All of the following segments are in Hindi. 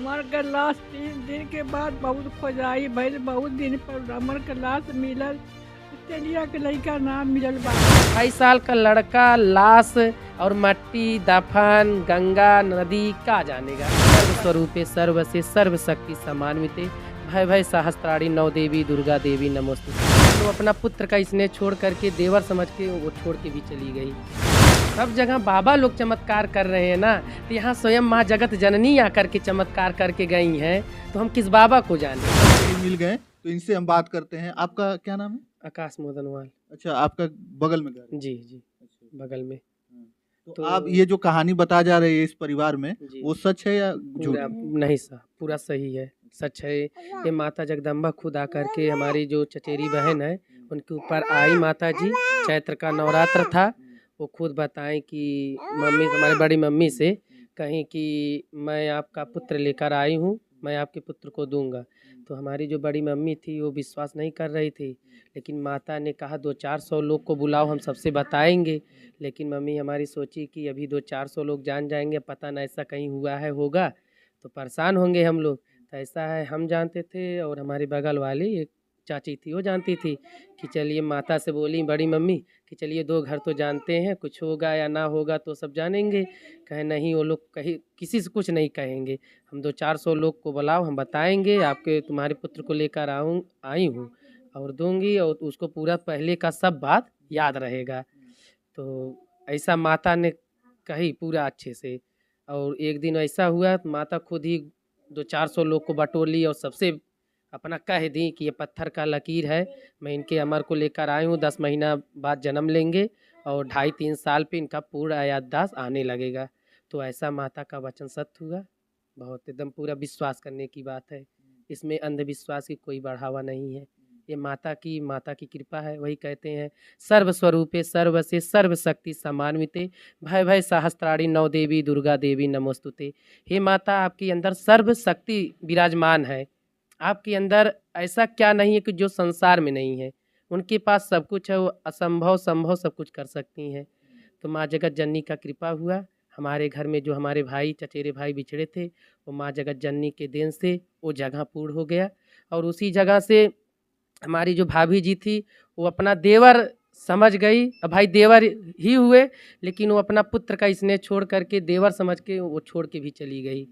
हमार के लाश 3 दिन के बाद बहुत खोजाई भइल, बहुत दिन पर हमार के लाश मिलल। ऑस्ट्रेलिया के लड़का नाम मिलल बा। 28 साल का लड़का लाश और मट्टी दफन गंगा नदी का जानेगा। सर्व स्वरूपे सर्व से सर्व शक्ति समान्विते भय भय सहस्त्राणी नौ देवी दुर्गा देवी नमोस्तुते। तो अपना पुत्र का स्नेह छोड़ करके देवर समझ के वो छोड़ के भी चली गई। सब जगह बाबा लोग चमत्कार कर रहे हैं ना, तो यहाँ स्वयं माँ जगत जननी आकर के चमत्कार करके गई हैं, तो हम किस बाबा को जाने। मिल गए तो इनसे हम बात करते हैं। आपका क्या नाम है? आकाश मोदनवाल। अच्छा, आपका बगल में घर है? जी जी, बगल में। तो आप ये जो कहानी बता जा रहे हैं इस परिवार में, जी। वो सच है या झूठ? पूरा नहीं सा पूरा सही है, सच है। ये माता जगदम्बा खुद आकर के हमारी जो चचेरी बहन है उनके ऊपर आई माता जी। चैत्र का नवरात्र था, वो खुद बताएं कि मम्मी, हमारी बड़ी मम्मी से कहीं कि मैं आपका पुत्र लेकर आई हूँ, मैं आपके पुत्र को दूंगा। तो हमारी जो बड़ी मम्मी थी वो विश्वास नहीं कर रही थी, लेकिन माता ने कहा 200-400 लोग को बुलाओ, हम सबसे बताएंगे। लेकिन मम्मी हमारी सोची कि अभी 200-400 लोग जान जाएंगे, पता ना ऐसा कहीं हुआ है होगा तो परेशान होंगे हम लोग। तो ऐसा है, हम जानते थे और हमारी बगल वाली एक चाची थी वो जानती थी कि चलिए, माता से बोली बड़ी मम्मी कि चलिए 2 घर तो जानते हैं, कुछ होगा या ना होगा तो सब जानेंगे। कहे नहीं, वो लोग कहीं किसी से कुछ नहीं कहेंगे, हम 200-400 लोग को बुलाओ, हम बताएंगे आपके तुम्हारे पुत्र को लेकर आई हूँ और दूंगी, और उसको पूरा पहले का सब बात याद रहेगा। तो ऐसा माता ने कही पूरा अच्छे से। और एक दिन ऐसा हुआ, माता खुद ही 200-400 लोग को बटोली और सबसे अपना कह दी कि ये पत्थर का लकीर है, मैं इनके अमर को लेकर आई हूँ, 10 महीना बाद जन्म लेंगे और 2.5-3 साल पे इनका पूरा याददाश्त आने लगेगा। तो ऐसा माता का वचन सत्य हुआ। बहुत एकदम पूरा विश्वास करने की बात है, इसमें अंधविश्वास की कोई बढ़ावा नहीं है। ये माता की कृपा है। वही कहते हैं सर्व स्वरूपे सर्व से सर्व शक्ति समान्विते भय भय सहस्त्राणी नौ देवी दुर्गा देवी नमोस्तुते। हे माता, आपके अंदर सर्व शक्ति विराजमान है। आपके अंदर ऐसा क्या नहीं है कि जो संसार में नहीं है। उनके पास सब कुछ है, वो असंभव संभव सब कुछ कर सकती हैं। तो माँ जगत जननी का कृपा हुआ। हमारे घर में जो हमारे भाई चचेरे भाई बिछड़े थे, वो माँ जगत जननी के देन से वो जगह पूर्ण हो गया। और उसी जगह से हमारी जो भाभी जी थी वो अपना देवर समझ गई। अब भाई देवर ही हुए, लेकिन वो अपना पुत्र का स्नेह छोड़ करके देवर समझ के वो छोड़ के भी चली गई।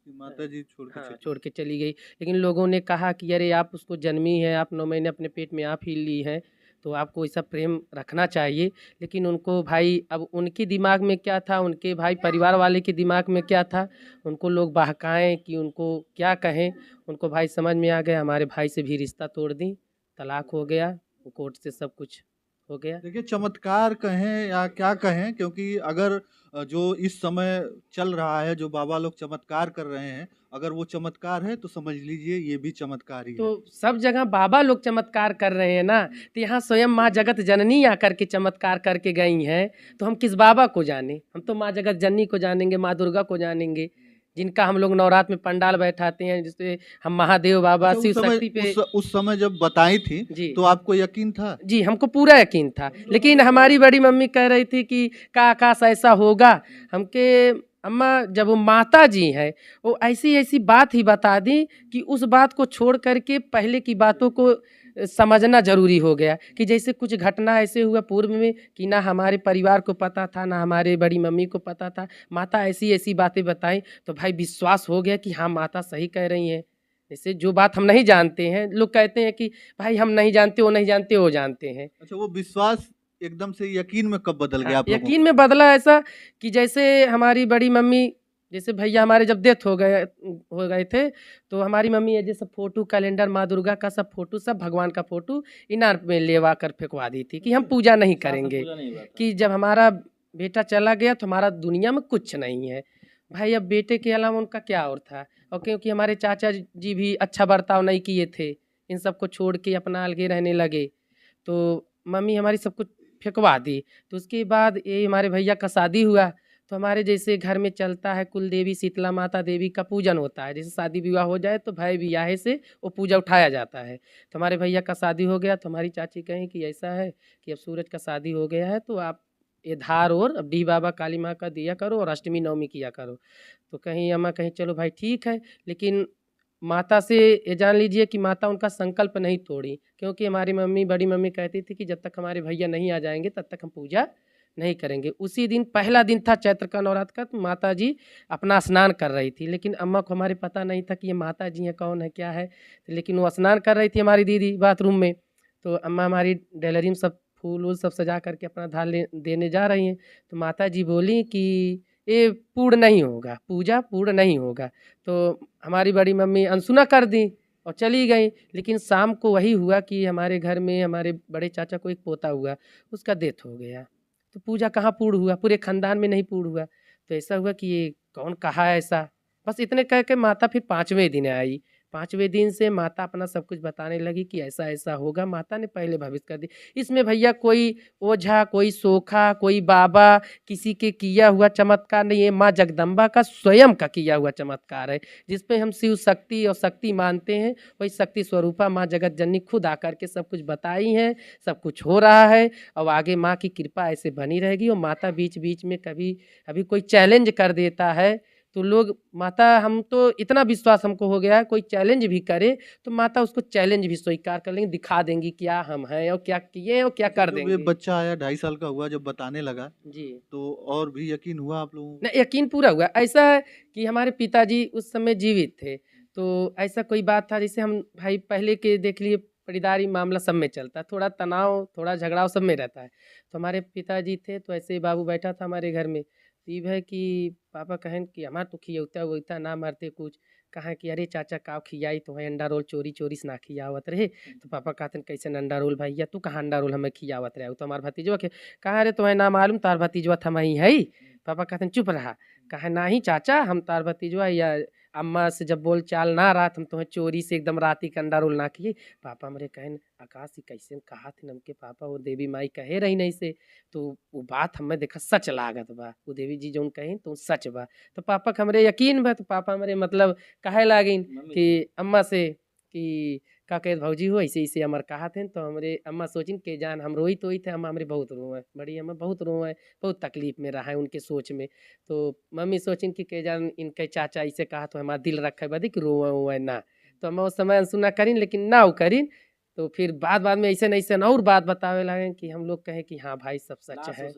माता जी छोड़ के हाँ, छोड़ के चली गई। लेकिन लोगों ने कहा कि अरे आप उसको जन्मी है, आप 9 महीने अपने पेट में आप ही ली हैं, तो आपको ऐसा प्रेम रखना चाहिए। लेकिन उनको भाई, अब उनके दिमाग में क्या था, उनके भाई परिवार वाले के दिमाग में क्या था, उनको लोग बहकाएं कि उनको क्या कहें। उनको भाई समझ में आ गया, हमारे भाई से भी रिश्ता तोड़ दी, तलाक हो गया, वो कोर्ट से सब कुछ हो गया। देखिए, चमत्कार कहें या क्या कहें, क्योंकि अगर जो इस समय चल रहा है, जो बाबा लोग चमत्कार कर रहे हैं, अगर वो चमत्कार है तो समझ लीजिए ये भी चमत्कार ही है। तो सब जगह बाबा लोग चमत्कार कर रहे हैं ना, तो यहाँ स्वयं माँ जगत जननी आकर के चमत्कार करके गई हैं, तो हम किस बाबा को जाने। हम तो माँ जगत जननी को जानेंगे, माँ दुर्गा को जानेंगे, जिनका हम लोग नवरात्र में पंडाल बैठाते हैं, जिससे हम महादेव बाबा अच्छा, शिव शक्ति पे। उस समय जब बताई थी जी तो आपको यकीन था? जी, हमको पूरा यकीन था। लेकिन हमारी बड़ी मम्मी कह रही थी कि का आकाश ऐसा होगा। हमके अम्मा, जब वो माता जी हैं, वो ऐसी ऐसी बात ही बता दी कि उस बात को छोड़ करके पहले की बातों को समझना जरूरी हो गया। कि जैसे कुछ घटना ऐसे हुआ पूर्व में कि ना हमारे परिवार को पता था, ना हमारे बड़ी मम्मी को पता था। माता ऐसी ऐसी बातें बताई, तो भाई विश्वास हो गया कि हाँ, माता सही कह रही हैं। जैसे जो बात हम नहीं जानते हैं, लोग कहते हैं कि भाई हम नहीं जानते, वो नहीं जानते, वो जानते हैं। अच्छा, वो विश्वास एकदम से यकीन में कब बदल गया हाँ, आप लोगों यकीन का? में बदला ऐसा कि जैसे हमारी बड़ी मम्मी, जैसे भैया हमारे जब डेथ हो गए थे, तो हमारी मम्मी ये जैसे फोटो कैलेंडर माँ दुर्गा का सब फोटो, सब भगवान का फोटो इनार में लेवा कर फेंकवा दी थी कि हम पूजा नहीं करेंगे, कि जब हमारा बेटा चला गया तो हमारा दुनिया में कुछ नहीं है। भाई अब बेटे के अलावा उनका क्या और था। और क्योंकि हमारे चाचा जी भी अच्छा बर्ताव नहीं किए थे, इन सबको छोड़ के अपना अलगे रहने लगे, तो मम्मी हमारी सब कुछ फेंकवा दी। तो उसके बाद ये हमारे भैया का शादी हुआ, तो हमारे जैसे घर में चलता है कुल देवी शीतला माता देवी का पूजन होता है। जैसे शादी विवाह हो जाए तो भाई ब्याहे से वो पूजा उठाया जाता है। तो हमारे भैया का शादी हो गया, तो हमारी चाची कहीं कि ऐसा है कि अब सूरज का शादी हो गया है, तो आप ये धार और डी बाबा काली माँ का दिया करो और अष्टमी नवमी किया करो। तो कहीं अम्मा कहीं चलो भाई ठीक है, लेकिन माता से ये जान लीजिए कि माता उनका संकल्प नहीं तोड़ी, क्योंकि हमारी मम्मी बड़ी मम्मी कहती थी कि जब तक हमारे भैया नहीं आ जाएंगे तब तक हम पूजा नहीं करेंगे। उसी दिन पहला दिन था चैत्र का नवरात्र का, तो माता जी अपना स्नान कर रही थी, लेकिन अम्मा को हमारे पता नहीं था कि ये माता जी हैं, कौन है क्या है। लेकिन वो स्नान कर रही थी हमारी दीदी बाथरूम में, तो अम्मा हमारी डैलरी में सब फूल वूल सब सजा करके अपना धार देने जा रही हैं। तो माता जी बोली कि ये पूर्ण नहीं होगा, पूजा पूर्ण नहीं होगा। तो हमारी बड़ी मम्मी अनसुना कर दी और चली गई। लेकिन शाम को वही हुआ कि हमारे घर में हमारे बड़े चाचा को एक पोता हुआ, उसका डेथ हो गया। तो पूजा कहाँ पूर्ण हुआ, पूरे खानदान में नहीं पूर्ण हुआ। तो ऐसा हुआ कि ये कौन कहा ऐसा, बस इतने कह के माता फिर 5वें दिन आई। 5वें दिन से माता अपना सब कुछ बताने लगी कि ऐसा ऐसा होगा। माता ने पहले भविष्य कर दी। इसमें भैया कोई ओझा, कोई सोखा, कोई बाबा, किसी के किया हुआ चमत्कार नहीं, ये माँ जगदम्बा का स्वयं का किया हुआ चमत्कार है, जिसपे हम शिव शक्ति और शक्ति मानते हैं। वही शक्ति स्वरूपा माँ जगत जननी खुद आकर के सब कुछ बताई हैं, सब कुछ हो रहा है। और आगे माँ की कृपा ऐसे बनी रहेगी। और माता बीच बीच में कभी अभी कोई चैलेंज कर देता है तो लोग माता, हम तो इतना विश्वास हमको हो गया है, कोई चैलेंज भी करे तो माता उसको चैलेंज भी स्वीकार कर लेंगी, दिखा देंगी क्या हम हैं और क्या किए और क्या कर जब ये देंगे। बच्चा आया 2.5 साल का हुआ, जब बताने लगा जी, तो और भी यकीन हुआ आप लोगों को? नहीं यकीन पूरा हुआ। ऐसा है कि हमारे पिताजी उस समय जीवित थे, तो ऐसा कोई बात था जैसे हम भाई पहले के देख लिए परिवारी मामला सब में चलता है, थोड़ा तनाव थोड़ा झगड़ाव सब में रहता है। तो हमारे पिताजी थे, तो ऐसे ही बाबू बैठा था हमारे घर में, तो ये है कि पापा कहें कि हमार तो खियौता वोता ना मारते कुछ, कहा कि अरे चाचा का खियाई तो है अंडा रोल चोरी चोरी से ना खियावत रहे। तो पापा कहते कैसे अंडा रोल भैया, तू कहाँ अंडा रोल हमें खियावत रहे, तो हमारे भतीजवा के कहा अरे तुम्हें ना मालूम तार भतीजवा थमा ही है। पापा कहते चुप रहा, कहा नहीं चाचा हम तार भतीजवा या अम्मा से जब बोल चाल ना रहा हम तुम्हें चोरी से एकदम राती का अंडा रोल ना किए। पापा मेरे कहन आकाश ही कैसे कहा थे नमके पापा वो देवी माई कहे रही नहीं से, तो वो बात हमें देखा सच लागत बा, वो देवी जी जो कहीं तो सच बा। तो पापा के हमरे यकीन बा, तो पापा हमारे मतलब कहे लागिन कि अम्मा से कि का कहत भौजी हो ऐसे ऐसे हमार कहा थे। तो हमारे अम्मा सोचिन के जान हम रोई तो ही थे, अम्मा हमारे बहुत रोए, बड़ी अम्मा बहुत रोए, बहुत तकलीफ में रहा है उनके सोच में। तो मम्मी सोचिन कि के जान इनके चाचा ऐसे कहा तो हमारा दिल रखे बदी कि रोए हुए ना। तो हम उस समय अनसुना करीन लेकिन ना करीन। तो फिर बाद में ऐसे ऐसे और बात बतावे लगे कि हम लोग कहे कि हाँ भाई सब सच है,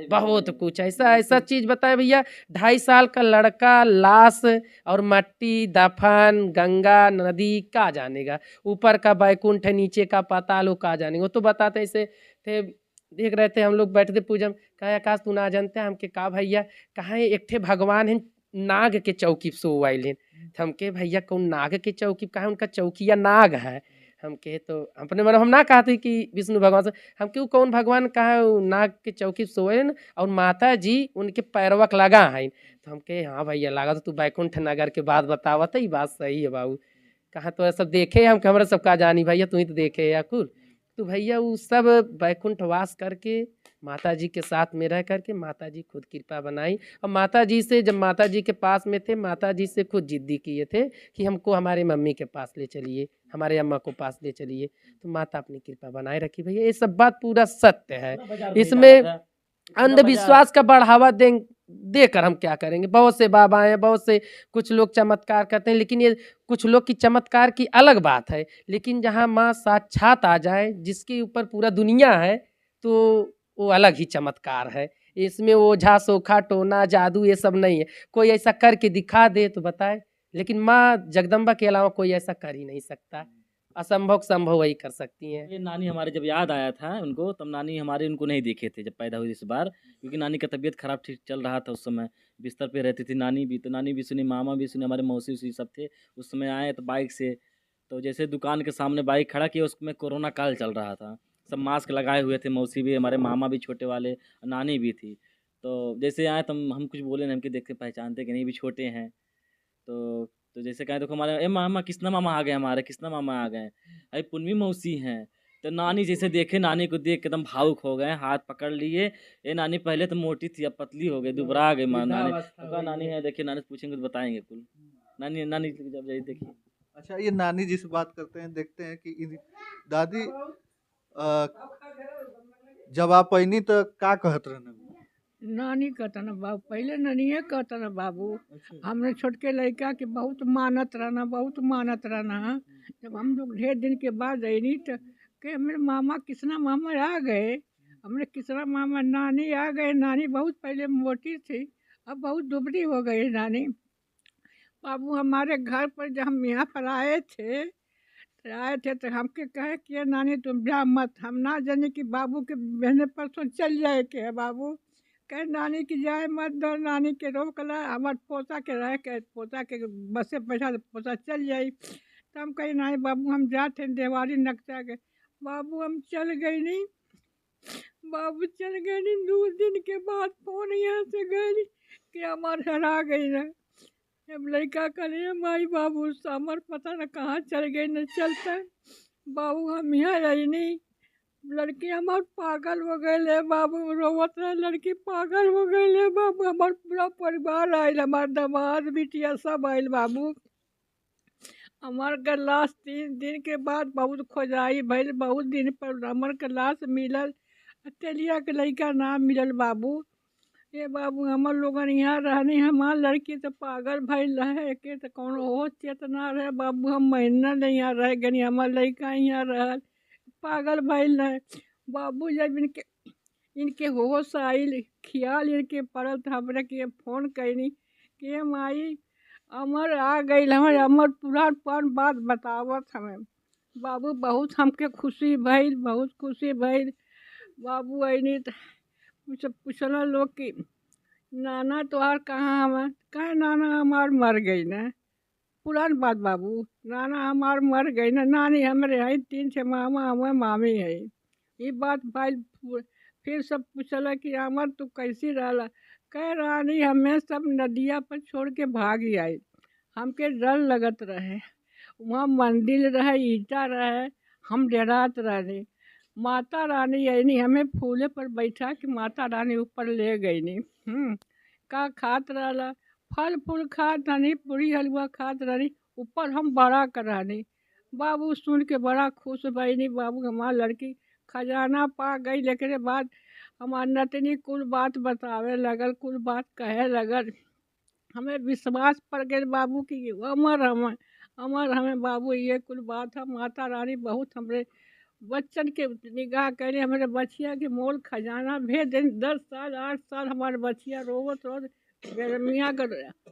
बहुत कुछ ऐसा ऐसा चीज़ बताए भैया। 2.5 साल का लड़का लाश और मट्टी दफन गंगा नदी का जानेगा, ऊपर का बैकुंठ है नीचे का पाताल वो का जानेगा। वो तो बताते ऐसे थे, देख रहे थे हम लोग बैठे थे पूजा में, कहे आकाश तू ना जानते हैं हमके का भैया, कहा एक ठे भगवान है नाग के चौकी सो आइल। हमके भैया कौन नाग के चौकी, कहा उनका चौकिया नाग है। हम कहे तो अपने मन हम ना कहते कि विष्णु भगवान से, हम क्यों कौन भगवान कहा नाग के चौकी सोए और माता जी उनके पैरवक लगा है। तो हम कहे हाँ भैया लगा तो तू बैकुंठ नगर के बात बतावा तो ये बात सही है बाबू। कहा तो सब देखे हम, हमारा सबका जानी भैया तू ही तो देखे या कुल। तो भैया वो सब बैकुंठ वास करके माता जी के साथ में रह करके माता जी खुद कृपा बनाई। और माता जी से जब माता जी के पास में थे, माता जी से खुद जिद्दी किए थे कि हमको हमारे मम्मी के पास ले चलिए, हमारे अम्मा को पास ले चलिए। तो माता अपनी कृपा बनाए रखी भैया, ये सब बात पूरा सत्य है। इसमें अंधविश्वास का बढ़ावा देकर हम क्या करेंगे। बहुत से बाबा हैं, बहुत से कुछ लोग चमत्कार करते हैं, लेकिन ये कुछ लोग की चमत्कार की अलग बात है। लेकिन जहाँ माँ साक्षात आ जाए जिसके ऊपर पूरा दुनिया है तो वो अलग ही चमत्कार है। इसमें ओझा सोखा टोना जादू ये सब नहीं है। कोई ऐसा करके दिखा दे तो बताए, लेकिन माँ जगदम्बा के अलावा कोई ऐसा कर ही नहीं सकता। असंभव संभव वही कर सकती हैं। ये नानी हमारे जब याद आया था उनको, तब नानी हमारे उनको नहीं देखे थे जब पैदा हुई इस बार, क्योंकि नानी का तबीयत खराब ठीक चल रहा था उस समय, बिस्तर पे रहती थी नानी भी। तो नानी भी सुनी, मामा भी सुनी, हमारे मौसी उसी सब थे उस समय आए तो बाइक से। तो जैसे दुकान के सामने बाइक खड़ा किया, उसमें कोरोना काल चल रहा था, सब मास्क लगाए हुए थे, मौसी भी, हमारे मामा भी छोटे वाले, नानी भी थी। तो जैसे आए तो हम कुछ बोले नहीं, हमके देखते पहचानते कि नहीं भी छोटे हैं। तो जैसे कहें देखो हमारे मामा कृष्णा मामा आ गए, हमारे कृष्णा मामा आ गए, अरे पुनवी मौसी हैं। तो नानी जैसे देखे, नानी को देख के एकदम भावुक हो गए, हाथ पकड़ लिए। ये नानी पहले तो मोटी थी, अब पतली हो गई, दुबरा गई माँ नानी। तो कहा नानी है, देखिए नानी से पूछेंगे तो बताएंगे कुल। नानी नानी जब जाइए देखिए। अच्छा, ये नानी जी से बात करते हैं, देखते हैं कि दादी जब आप पैनी तो का कहत रहना? नानी कहता ना बाबू, पहले ननिए कहता ना बाबू। अच्छा। हमने छोटके लड़का के बहुत मानत रहना, बहुत मानत रहना। जब हम लोग ढेर दिन के बाद अनी तो के मेरे मामा किसना मामा आ गए। हमने किसना मामा नानी आ गए। नानी बहुत पहले मोटी थी, अब बहुत दुबली हो गई नानी। बाबू हमारे घर पर जब हम यहाँ पर आए थे तो हमके कहे कि "ये नानी तुम जा मत"। हम ना जाने कि बाबू के बहने परसों चल जाए के है बाबू। कहे नानी की जाए मत दो, नानी के रोक ला। हमारे पोता के रहे के पोता के बसे बैठा तो पोता चल जाई। तो हम कही नहीं बाबू हम जाते देवारी नक्शा के। बाबू हम चल गई नहीं। बाबू चल गए नहीं, 2 दिन के बाद फोन यहाँ से गई कि हमार हरा गई ना। अब लड़का करे माई बाबू हमार पता न कहाँ चल गई न चलता। बाबू हम यहाँ रही नहीं। लड़की हमार पागल हो गए बाबू, रोवत रहे लड़की पागल हो गए बाबू। हमार पूरा परिवार आयल, हमार दामाद बिटिया सब आयल बाबू। हमार के लाश 3 दिन के बाद बहुत खोजाई भइल, बहुत दिन पर हमार के लाश मिलल। तेलिया के लड़का ना मिलल बाबू। ये बाबू हमर लोगन यहाँ रहनी, हमार लड़की तो पागल भइल रहे के तो कौनो होश चेतना रहे बाबू। हम महीना नहीं यहाँ रह गनी, हमार लड़का यहाँ रहल पागल भइल रहे बाबू। जब इनके होश आइल, ख्याल इनके पड़ल तो हमरा के फोन कैनी कि माई अमर आ गई। हमारे अमर पुरान बात बतावत हमें बाबू। बहुत हमके खुशी भइल, बहुत खुशी भइल बाबू। ऐनी तो पूछला लोग कि नाना तोहार कहाँ हमार, कहे नाना हमार मर गई ना। पुरान बात बाबू, नाना हमार मर गई ना, नानी हमरे है 3 मामा हमें मामी है। ये बात भाई फिर सब पूछला कि अमर तू कैसी रहला। कह रानी हमें सब नदिया पर छोड़ के भागी आई। हमके डर लगत रहे, वहाँ मंदिर रहे, ईटा रहे, हम डरात रहे। माता रानी आईनी हमें फूले पर बैठा कि माता रानी ऊपर ले गई नी। का खात रहला, फल फूल खात रहनी, पूरी हलवा खात रहनी, ऊपर हम बड़ा कर रहनी। बाबू सुन के बड़ा खुश भईनी बाबू। हमार लड़की खजाना पा गई। लेकिन बाद हमार नतनी कुल बात बतावे लगल, कुल बात कहे लगल। हमें विश्वास पड़ गए बाबू की अमर हमें बाबू। ये कुल बात है। माता रानी बहुत हमरे बच्चन के निगाह करे, हमारे बचिया के मोल खजाना भेज दें। 10 साल 8 साल हमारे बचिया रोवत रोज बेरमिया का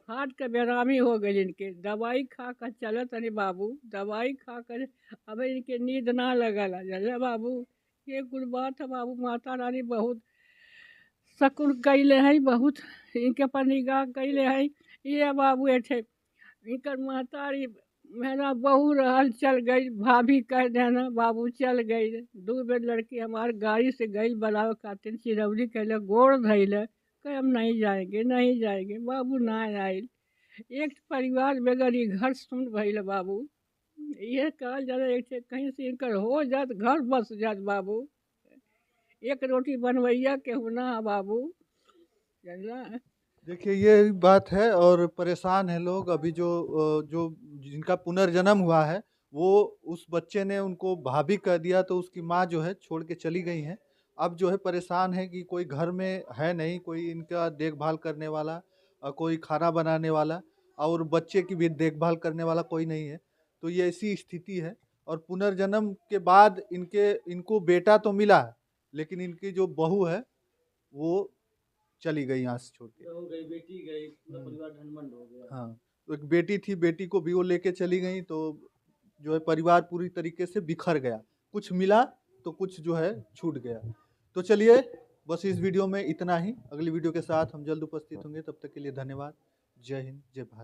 हार्ट के बेरामी हो गई इनके। दवाई खा कर चलत नहीं बाबू, दवाई खा कर अब इनके नींद ना लगल जले बाबू। ये कुल बात है बाबू। माता रानी बहुत शकुन कैले है, बहुत इनके पर निगाह कैले है। ये बाबू ऐठे इनकर महतारी मेरा बहू रहल चल गई, भाभी कह देना बाबू चल गई। 2 बेर लड़की हमार गाड़ी से गई बनावे खातिर, चिरौरी कैले गोड़ धैले कहे हम नहीं जाएंगे नहीं जाएंगे बाबू। ना आयल। एक परिवार बगैर ये घर सुन भइल बाबू। ये कहल जाला एक कहीं से इनकर हो जात घर बस जात बाबू। एक रोटी बनवैया के होना बाबू जानला। देखिए ये बात है और परेशान है लोग अभी जो जिनका पुनर्जन्म हुआ है वो उस बच्चे ने उनको भाभी कह दिया तो उसकी माँ जो है छोड़ के चली गई हैं। अब जो है परेशान है कि कोई घर में है नहीं, कोई इनका देखभाल करने वाला कोई खाना बनाने वाला और बच्चे की भी देखभाल करने वाला कोई नहीं है। तो ये ऐसी स्थिति है और पुनर्जन्म के बाद इनको बेटा तो मिला है लेकिन इनकी जो बहू है वो चली गई यहाँ से छोड़ के। हो गई बेटी गई, पूरा परिवार ढनमंड हो गया। हाँ, तो एक बेटी थी, बेटी को भी वो लेके चली गई तो जो है परिवार पूरी तरीके से बिखर गया। कुछ मिला तो कुछ जो है छूट गया। तो चलिए बस इस वीडियो में इतना ही। अगली वीडियो के साथ हम जल्द उपस्थित होंगे, तब तक के लिए धन्यवाद। जय हिंद, जय भारत।